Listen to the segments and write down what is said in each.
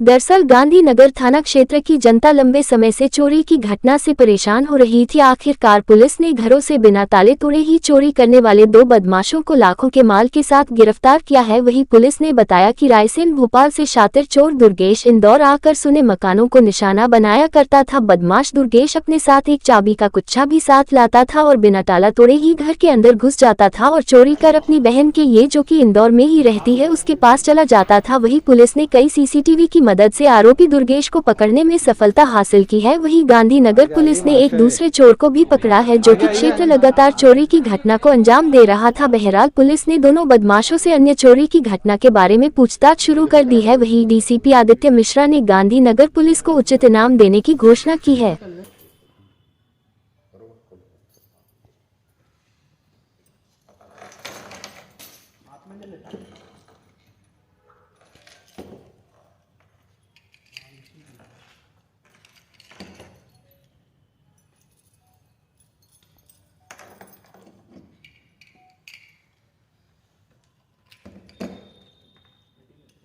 दरअसल गांधीनगर थाना क्षेत्र की जनता लंबे समय से चोरी की घटना से परेशान हो रही थी। आखिरकार पुलिस ने घरों से बिना ताले तोड़े ही चोरी करने वाले 2 बदमाशों को लाखों के माल के साथ गिरफ्तार किया है। वहीं पुलिस ने बताया कि रायसेन भोपाल से शातिर चोर दुर्गेश इंदौर आकर सुने मकानों को निशाना बनाया करता था। बदमाश दुर्गेश अपने साथ एक चाबी का गुच्छा भी साथ लाता था और बिना ताला तोड़े ही घर के अंदर घुस जाता था और चोरी कर अपनी बहन के ये जो कि इंदौर में ही रहती है उसके पास चला जाता था। वहीं पुलिस ने कई सीसीटीवी की मदद से आरोपी दुर्गेश को पकड़ने में सफलता हासिल की है। वहीं गांधीनगर पुलिस ने एक दूसरे चोर को भी पकड़ा है जो कि क्षेत्र लगातार चोरी की घटना को अंजाम दे रहा था। बहरहाल पुलिस ने दोनों बदमाशों से अन्य चोरी की घटना के बारे में पूछताछ शुरू कर दी है। वहीं डीसीपी आदित्य मिश्रा ने गांधीनगर पुलिस को उचित इनाम देने की घोषणा की है।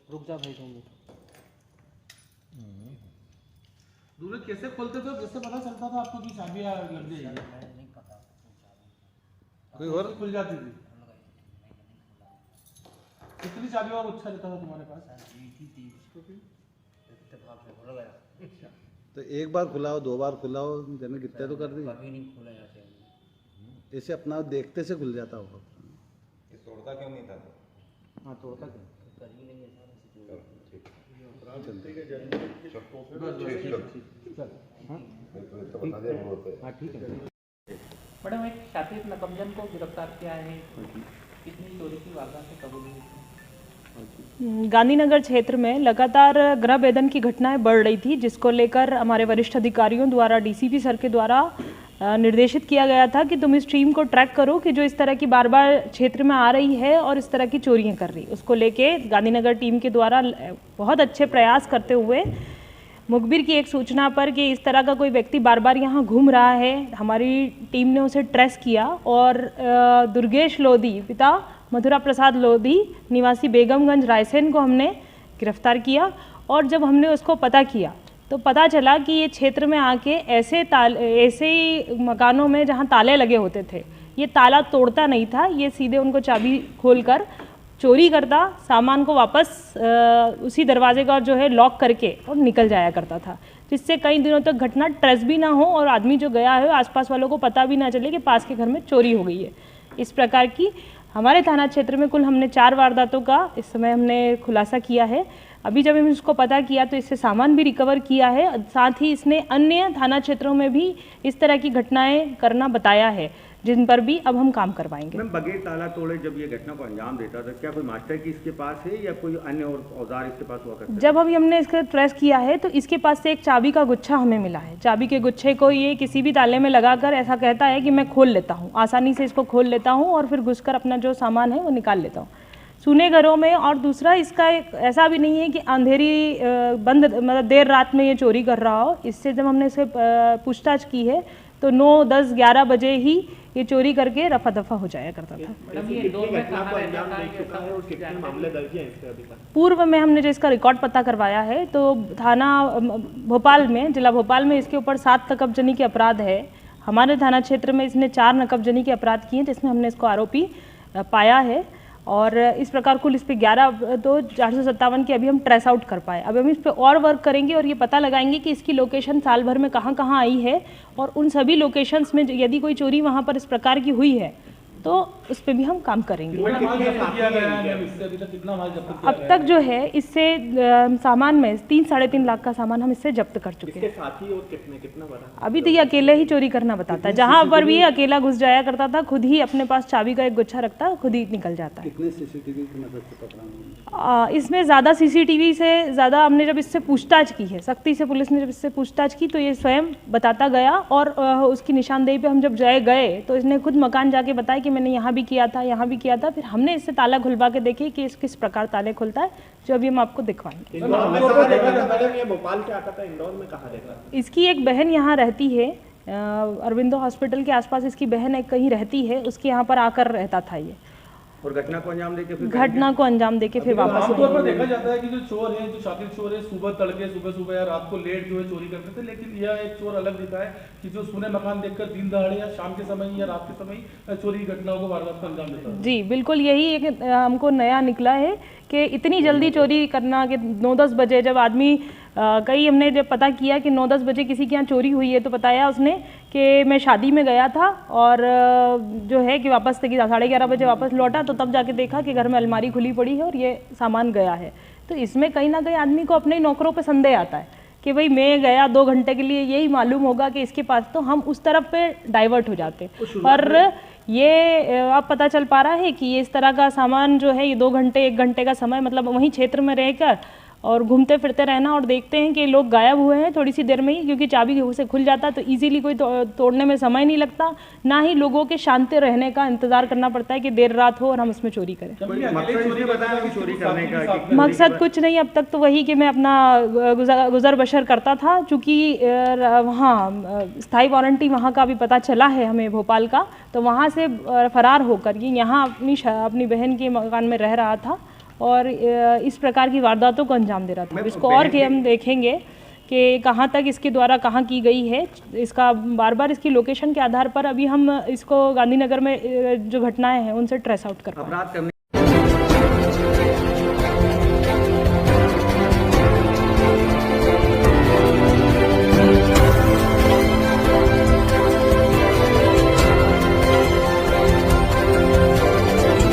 रुक जा भाई, 2 मिनट। दूल्हे कैसे खोलते थे, जैसे पता चलता था आपको कि चाबी लग जाएगी? नहीं पता, कोई और खुल जाती थी। कितनी चाबी और अच्छा रहता था तुम्हारे पास? तो एक बार खुलाओ, 2 बार खुलाओ, जने कितने तो कर दी। कभी नहीं खोला जाता। ऐसे अपना देखते से खुल जाता होगा। ये तोड़ता क्यों नहीं था? हाँ, तोड़ता क्यों? मैडम, एक शातिर नकमजन को गिरफ्तार किया है। कितनी चोरी की वारदातें कबूल हुई? गांधीनगर क्षेत्र में लगातार गृह भेदन की घटनाएं बढ़ रही थी, जिसको लेकर हमारे वरिष्ठ अधिकारियों द्वारा डीसीपी सर के द्वारा निर्देशित किया गया था कि तुम इस टीम को ट्रैक करो कि जो इस तरह की बार बार क्षेत्र में आ रही है और इस तरह की चोरियां कर रही। उसको लेके गांधीनगर टीम के द्वारा बहुत अच्छे प्रयास करते हुए मुखबिर की एक सूचना पर कि इस तरह का कोई व्यक्ति बार बार यहाँ घूम रहा है, हमारी टीम ने उसे ट्रेस किया और दुर्गेश लोधी पिता मधुरा प्रसाद लोधी निवासी बेगमगंज रायसेन को हमने गिरफ्तार किया। और जब हमने उसको पता किया तो पता चला कि ये क्षेत्र में आके ऐसे ही मकानों में जहाँ ताले लगे होते थे, ये ताला तोड़ता नहीं था, ये सीधे उनको चाबी खोलकर चोरी करता, सामान को वापस उसी दरवाजे का जो है लॉक करके और निकल जाया करता था, जिससे कई दिनों तक घटना ट्रेस भी ना हो और आदमी जो गया है आसपास वालों को पता भी ना चले कि पास के घर में चोरी हो गई है। इस प्रकार की हमारे थाना क्षेत्र में कुल हमने 4 वारदातों का इस समय हमने खुलासा किया है। अभी जब हमने इसको पता किया तो इससे सामान भी रिकवर किया है, साथ ही इसने अन्य थाना क्षेत्रों में भी इस तरह की घटनाएं करना बताया है, जिन पर भी अब हम काम करवाएंगे। मैम, बगैर ताला तोड़े जब ये घटना को अंजाम देता था, क्या कोई मास्टर की इसके पास है या कोई अन्य और औजार इसके पास हुआ करता है? जब अभी हमने इसका ट्रेस किया है तो इसके पास से एक चाबी का गुच्छा हमें मिला है। चाबी के गुच्छे को ये किसी भी ताले में लगाकर ऐसा कहता है कि मैं खोल लेता हूँ, आसानी से इसको खोल लेता हूँ और फिर घुसकर अपना जो सामान है वो निकाल लेता हूँ सुने घरों में। और दूसरा, इसका ऐसा भी नहीं है कि अंधेरी बंद मतलब देर रात में ये चोरी कर रहा हो। इससे जब हमने इसे पूछताछ की है तो 9, 10, 11 बजे ही ये चोरी करके रफा दफा हो जाया करता था। पूर्व में हमने जो इसका रिकॉर्ड पता करवाया है तो थाना भोपाल में, जिला भोपाल में इसके ऊपर 7 नकबजनी के अपराध है। हमारे थाना क्षेत्र में इसने 4 नकबजनी के अपराध किए जिसमें हमने इसको आरोपी पाया है। और इस प्रकार कुल इस पे 11 तो 457 की अभी हम ट्रेस आउट कर पाए। अब हम इस पे और वर्क करेंगे और ये पता लगाएंगे कि इसकी लोकेशन साल भर में कहाँ कहाँ आई है और उन सभी लोकेशंस में यदि कोई चोरी वहाँ पर इस प्रकार की हुई है तो उस पर भी हम काम करेंगे। अब तक जो है इससे सामान में 3-3.5 लाख का सामान हम इससे जब्त कर चुके हैं। साथी और कितना बड़ा? अभी तो ये अकेले ही चोरी करना बताता है, जहाँ पर भी ये अकेला घुस जाया करता था, खुद ही अपने पास चाबी का एक गुच्छा रखता, खुद ही निकल जाता है। कितने सीसीटीवी की मदद से पकड़ा? इसमें ज़्यादा सीसीटीवी से ज़्यादा हमने जब इससे पूछताछ की है, सख्ती से पुलिस ने जब इससे पूछताछ की तो ये स्वयं बताता गया और उसकी निशानदेही पे हम जब गए तो इसने खुद मकान जाके बताया कि मैंने यहाँ भी किया था, यहाँ भी किया था। फिर हमने इससे ताला खुलवा के देखे कि इस किस प्रकार ताले खुलता है, जो अभी हम आपको दिखवाएंगे। भोपाल से आता था, इंदौर में कहाँ रहता? इसकी एक बहन यहाँ रहती है, अरविंदो हॉस्पिटल के आसपास इसकी बहन एक कहीं रहती है, उसके यहाँ पर आकर रहता था ये। और घटना को अंजाम देके फिर घटना को अंजाम देके फिर वापस आमतौर पर देखा जाता है कि जो चोर हैं, जो शातिर चोर है, सुबह तड़के सुबह या रात को लेट जो है चोरी करते थे, लेकिन यह एक चोर अलग दिखा है कि जो सुने मकान देखकर दिन दहाड़े या शाम के समय या रात के समय चोरी की घटनाओं को वारदात को अंजाम देता है। जी बिल्कुल, यही एक हमको नया निकला है कि इतनी जल्दी चोरी करना, कि 9-10 बजे जब आदमी कई हमने जब पता किया कि 9-10 बजे किसी के यहाँ चोरी हुई है, तो बताया उसने कि मैं शादी में गया था और जो है कि वापस से 11:30 बजे वापस लौटा, तो तब जाके देखा कि घर में अलमारी खुली पड़ी है और ये सामान गया है। तो इसमें कहीं ना कहीं आदमी को अपने नौकरों पे संदेह आता है कि भाई मैं गया 2 घंटे के लिए, यही मालूम होगा कि इसके पास, तो हम उस तरफ पे डाइवर्ट हो जाते हैं। और ये अब पता चल पा रहा है कि ये इस तरह का सामान जो है, ये 2 घंटे 1 घंटे का समय, मतलब वहीं क्षेत्र में रहकर और घूमते फिरते रहना, और देखते हैं कि लोग गायब हुए हैं थोड़ी सी देर में ही, क्योंकि चाबी से खुल जाता है तो इजीली कोई तोड़ने में समय नहीं लगता, ना ही लोगों के शांति रहने का इंतजार करना पड़ता है कि देर रात हो और हम उसमें चोरी करें। मकसद कुछ नहीं, अब तक तो वही कि मैं अपना गुजर बसर करता था, चूँकि वहाँ स्थायी वारंटी वहाँ का भी पता चला है हमें भोपाल का, तो वहाँ से फरार होकर ये यहाँ अपनी बहन के मकान में रह रहा था और इस प्रकार की वारदातों को अंजाम दे रहा था। इसको और कि हम देखेंगे कि कहाँ तक इसके द्वारा कहाँ की गई है, इसका बार बार इसकी लोकेशन के आधार पर अभी हम इसको गांधीनगर में जो घटनाएं हैं उनसे ट्रेस आउट कर पाएंगे। अपराध करने